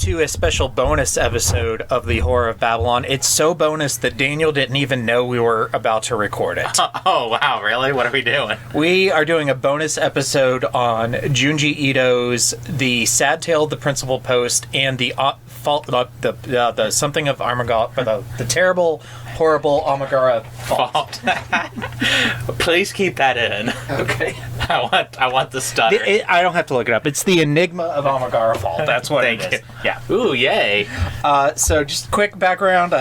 to a special bonus episode of the Horror of Babylon. It's so bonus that Daniel didn't even know we were about to record it. Oh, wow, really? What are we doing? We are doing a bonus episode on Junji Ito's The Sad Tale of the Principal Post and the something of Amigara, the terrible, horrible Amigara fault. Please keep that in. Okay. I want the stutter. I don't have to look it up. It's the Enigma of Amigara fault. That's what it is. Thank you. Yeah. Ooh, yay. So just quick background.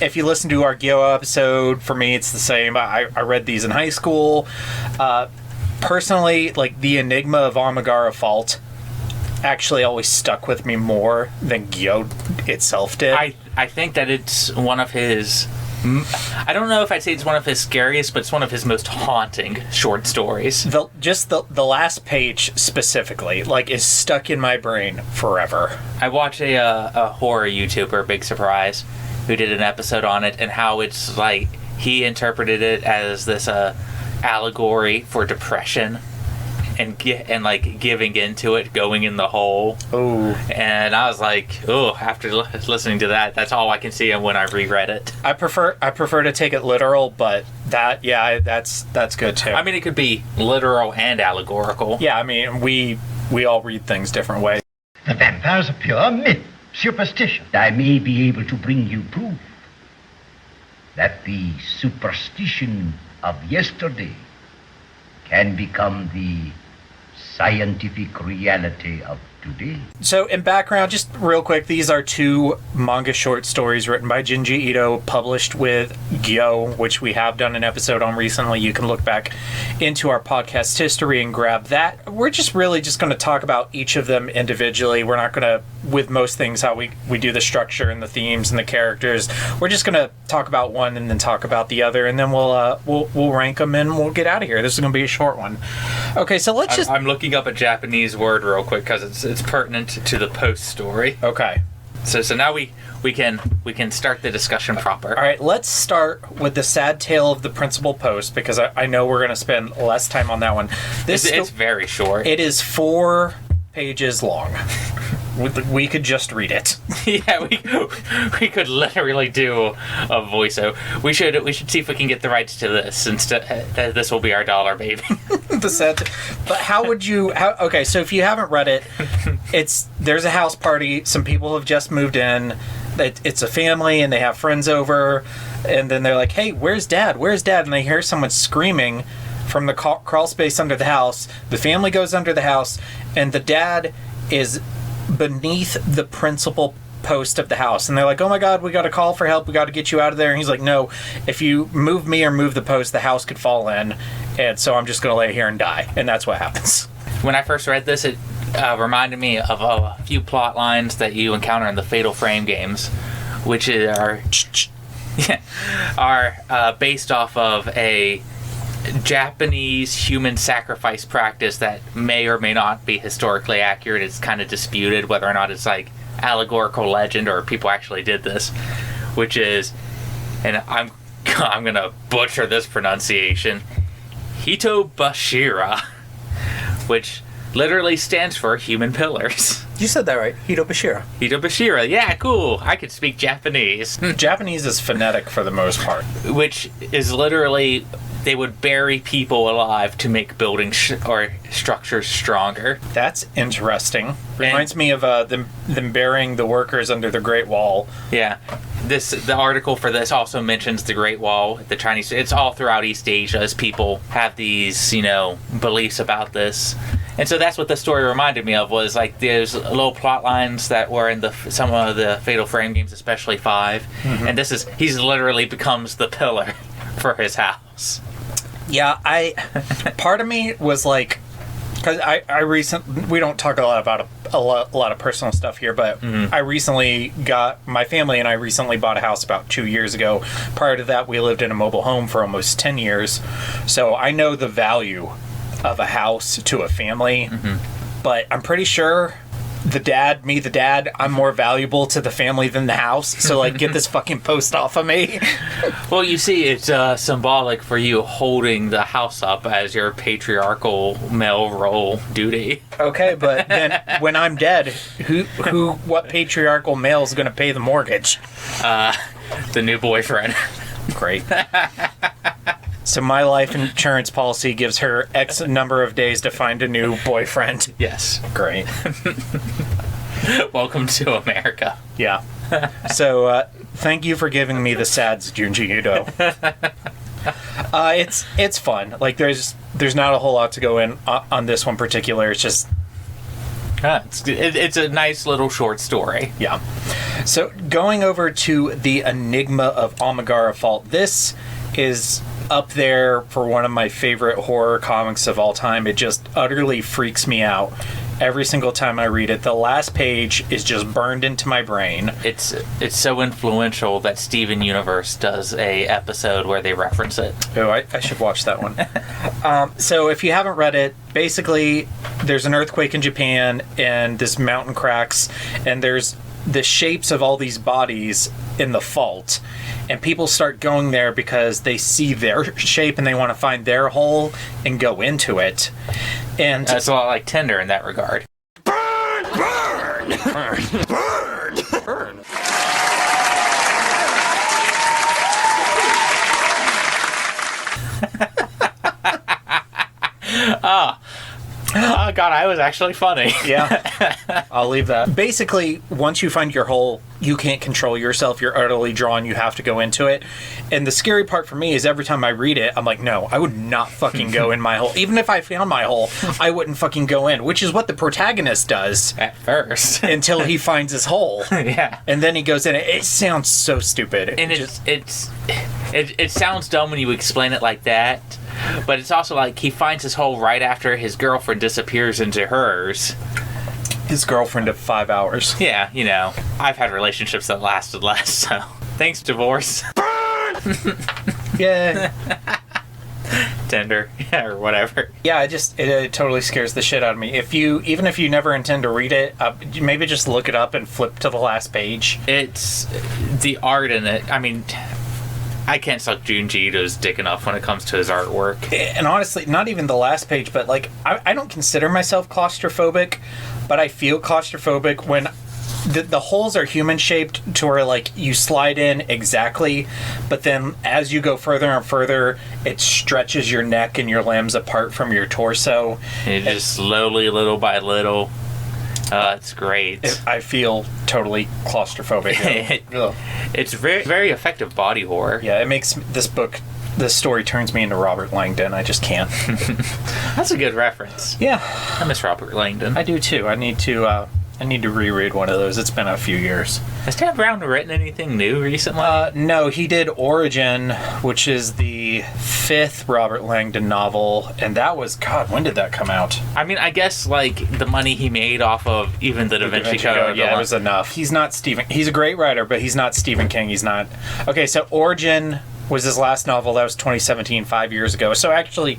If you listen to our Gyo episode, for me it's the same. I read these in high school. Personally, like the Enigma of Amigara fault actually always stuck with me more than Gyo itself did. I think that it's one of his... I don't know if I'd say it's one of his scariest, but it's one of his most haunting short stories. The last page specifically, is stuck in my brain forever. I watched a horror YouTuber, big surprise, who did an episode on it, and how it's like he interpreted it as this allegory for depression and giving into it, going in the hole. Oh. And I was like, oh, after listening to that, that's all I can see when I reread it. I prefer to take it literal, but that's good too. I mean, it could be literal and allegorical. Yeah, I mean, we all read things different ways. The vampire's a pure myth, superstition. I may be able to bring you proof that the superstition of yesterday can become the scientific reality of today. So, in background, just real quick, these are two manga short stories written by Junji Ito, published with Gyo, which we have done an episode on recently. You can look back into our podcast history and grab that. We're just really just going to talk about each of them individually. We're not going to, with most things, how we do the structure and the themes and the characters. We're just going to talk about one and then talk about the other, and then we'll rank them and we'll get out of here. This is going to be a short one. Okay, so I'm looking up a Japanese word real quick because it's pertinent to the post story. Okay. So now we can start the discussion proper. All right, let's start with the Sad Tale of the Principal Post, because I know we're going to spend less time on that one. It's very short. It is 4 pages long. We could just read it. Yeah, we could literally do a voiceover. We should see if we can get the rights to this, since this will be our dollar baby. But how would you? Okay, so if you haven't read it, there's a house party. Some people have just moved in. It's a family, and they have friends over, and then they're like, "Hey, where's Dad? Where's Dad?" And they hear someone screaming from the crawl space under the house. The family goes under the house, and the dad is beneath the principal post of the house, and they're like, "Oh my God, we got to call for help. We got to get you out of there." And he's like, "No, if you move me or move the post, the house could fall in, and so I'm just going to lay here and die." And that's what happens. When I first read this, it reminded me of a few plot lines that you encounter in the Fatal Frame games, which are based off of a Japanese human sacrifice practice that may or may not be historically accurate. It's kind of disputed whether or not it's like allegorical legend or people actually did this, which is, and I'm gonna butcher this pronunciation, Hitobashira, which literally stands for human pillars. You said that right. Hitobashira. Hitobashira. Yeah, cool. I could speak Japanese. Japanese is phonetic for the most part. Which is literally, they would bury people alive to make buildings or structures stronger. That's interesting. Reminds me of them burying the workers under the Great Wall. Yeah. The article for this also mentions the Great Wall, the Chinese. It's all throughout East Asia as people have these, beliefs about this. And so that's what the story reminded me of, was like there's little plot lines that were in some of the Fatal Frame games, especially 5. Mm-hmm. And he's literally becomes the pillar for his house. Yeah, part of me was like, because we don't talk a lot about a lot of personal stuff here, but mm-hmm. My family and I recently bought a house about 2 years ago. Prior to that, we lived in a mobile home for almost 10 years. So I know the value of a house to a family, mm-hmm. but I'm pretty sure the dad, I'm more valuable to the family than the house. So, like, get this fucking post off of me. Well, you see, it's symbolic for you holding the house up as your patriarchal male role duty. Okay, but then when I'm dead, what patriarchal male is going to pay the mortgage? The new boyfriend. Great. So my life insurance policy gives her X number of days to find a new boyfriend. Yes. Great. Welcome to America. Yeah. So thank you for giving me the sads, Junji Ito. It's fun. Like there's not a whole lot to go in on this one particular. It's just it's a nice little short story. Yeah. So going over to the Enigma of Amigara Fault. This is up there for one of my favorite horror comics of all time. It just utterly freaks me out every single time I read it. The last page is just burned into my brain. It's so influential that Steven Universe does a episode where they reference it. Oh, I should watch that one. So if you haven't read it, basically there's an earthquake in Japan and this mountain cracks and there's the shapes of all these bodies in the fault. And people start going there because they see their shape and they want to find their hole and go into it. And it's a lot like Tinder in that regard. Burn! Burn! Burn! Burn! Burn! Oh, God, I was actually funny. Yeah, I'll leave that. Basically, once you find your hole, you can't control yourself. You're utterly drawn. You have to go into it. And the scary part for me is every time I read it, I'm like, no, I would not fucking go in my hole. Even if I found my hole, I wouldn't fucking go in, which is what the protagonist does. At first. Until he finds his hole. Yeah. And then he goes in. It sounds so stupid. And it sounds dumb when you explain it like that. But it's also like he finds his hole right after his girlfriend disappears into hers. His girlfriend of 5 hours. Yeah, you know. I've had relationships that lasted less, so. Thanks, divorce. Burn! Yeah. Tinder, yeah, or whatever. Yeah, it totally scares the shit out of me. Even if you never intend to read it, maybe just look it up and flip to the last page. It's the art in it. I mean, I can't suck Junji Ito's dick enough when it comes to his artwork. And honestly, not even the last page, but like, I don't consider myself claustrophobic, but I feel claustrophobic when the holes are human-shaped to where, like, you slide in exactly, but then as you go further and further, it stretches your neck and your limbs apart from your torso. And just slowly, little by little. It's great. I feel totally claustrophobic. It's very, very effective body horror. Yeah, it makes this story turns me into Robert Langdon. I just can't. That's a good reference. Yeah. I miss Robert Langdon. I do too. I need to reread one of those. It's been a few years. Has Dan Brown written anything new recently? No, he did Origin, which is the 5th Robert Langdon novel, and that was, God, when did that come out? I mean, I guess, like, the money he made off of even the Da Vinci Code. Yeah, it was enough. He's a great writer, but he's not Stephen King. He's not. Okay, so Origin was his last novel. That was 2017, 5 years ago. So actually,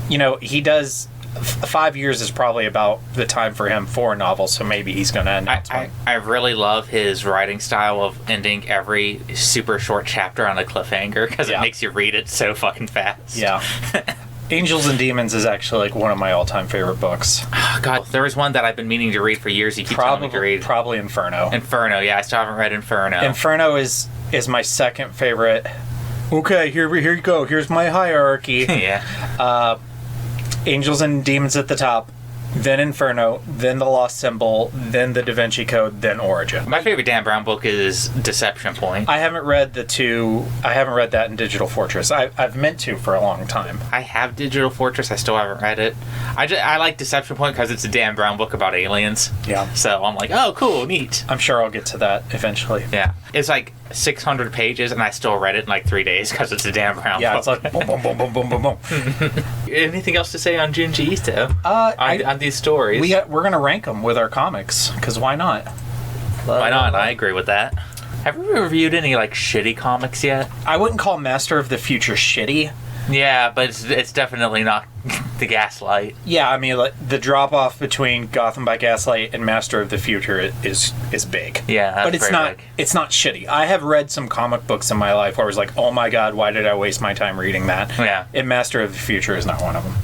you know, he does... 5 years is probably about the time for him for a novel, so maybe he's going to end up. I really love his writing style of ending every super short chapter on a cliffhanger because it makes you read it so fucking fast. Yeah. Angels and Demons is actually like one of my all-time favorite books. Oh, God, there was one that I've been meaning to read for years. You keep telling me to read. Probably Inferno. Inferno, yeah, I still haven't read Inferno. Inferno is my second favorite. Okay, here you go. Here's my hierarchy. Yeah. Angels and Demons at the top, then Inferno, then The Lost Symbol, then The Da Vinci Code, then Origin. My favorite Dan Brown book is Deception Point. I haven't read that in Digital Fortress. I've meant to for a long time. I have Digital Fortress. I still haven't read it. I like Deception Point because it's a Dan Brown book about aliens. Yeah. So I'm like, oh, cool, neat. I'm sure I'll get to that eventually. Yeah. It's like 600 pages, and I still read it in like 3 days because it's a Dan Brown book. It's like boom, boom, boom, boom, boom, boom, boom. Anything else to say on Junji Ito? On these stories? We're going to rank them with our comics, because why not? Why not? I agree with that. Have we reviewed any like shitty comics yet? I wouldn't call Master of the Future shitty, Yeah, but it's definitely not the Gaslight. Yeah, I mean, like, the drop off between Gotham by Gaslight and Master of the Future is big. Yeah, that's but it's very not big. it's not shitty. I have read some comic books in my life where I was like, oh my god, why did I waste my time reading that? Yeah. And Master of the Future is not one of them.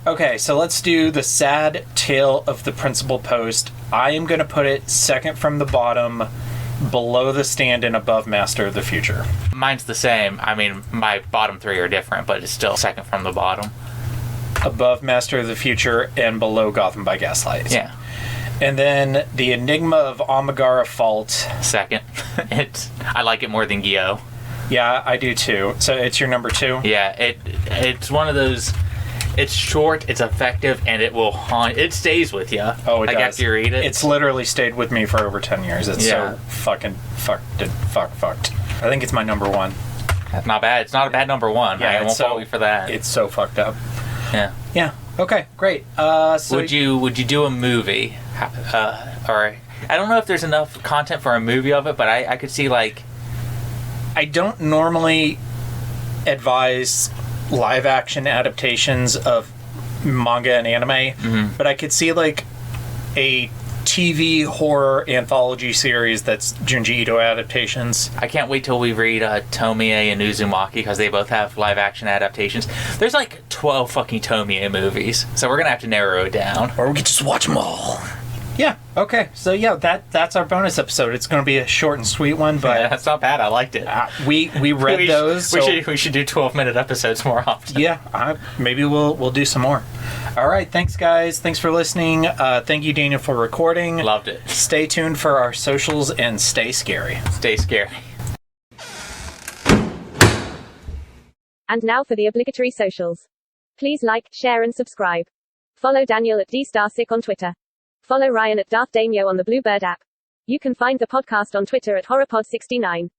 Okay, so let's do the sad tale of the principal post. I am going to put it second from the bottom, below the stand and above Master of the Future. Mine's the same. I mean, my bottom three are different, but it's still second from the bottom. Above Master of the Future and below Gotham by Gaslight. Yeah. And then the Enigma of Amigara Fault. Second. I like it more than Gyo. Yeah, I do too. So it's your number 2? Yeah, it's one of those. It's short, it's effective, and it will haunt. It stays with you. Oh, it like does. After you read it. It's literally stayed with me for over 10 years. It's Yeah. so fucking fucked. I think it's my number 1. That's not bad. It's not a bad number 1. Yeah, I won't so- fault you for that. It's so fucked up. Yeah. Yeah. Okay, great. So Would you do a movie? Or I don't know if there's enough content for a movie of it, but I could see like. I don't normally advise live action adaptations of manga and anime, but I could see like a TV horror anthology series that's Junji Ito adaptations. I can't wait till we read Tomie and Uzumaki because they both have live action adaptations. There's like 12 fucking Tomie movies, so we're gonna have to narrow it down. Or we could just watch them all. Yeah, okay. So yeah, that's our bonus episode. It's going to be a short and sweet one, but Yeah, that's not bad. I liked it. we read those. We should do 12-minute episodes more often. Yeah, maybe we'll do some more. All right, thanks guys. Thanks for listening. Thank you, Daniel, for recording. Loved it. Stay tuned for our socials and stay scary. Stay scary. And now for the obligatory socials. Please like, share and subscribe. Follow Daniel at DStarSick on Twitter. Follow Ryan at Darth Damio on the Bluebird app. You can find the podcast on Twitter at HorrorPod69.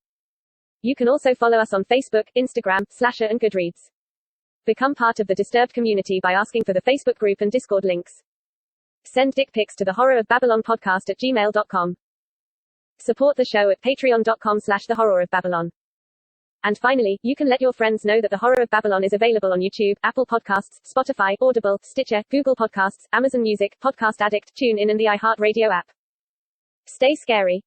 You can also follow us on Facebook, Instagram, Slasher and Goodreads. Become part of the Disturbed community by asking for the Facebook group and Discord links. Send dick pics to the Horror of Babylon podcast at gmail.com. Support the show at patreon.com/the Horror of Babylon. And finally, you can let your friends know that The Horror of Babylon is available on YouTube, Apple Podcasts, Spotify, Audible, Stitcher, Google Podcasts, Amazon Music, Podcast Addict, TuneIn and the iHeartRadio app. Stay scary.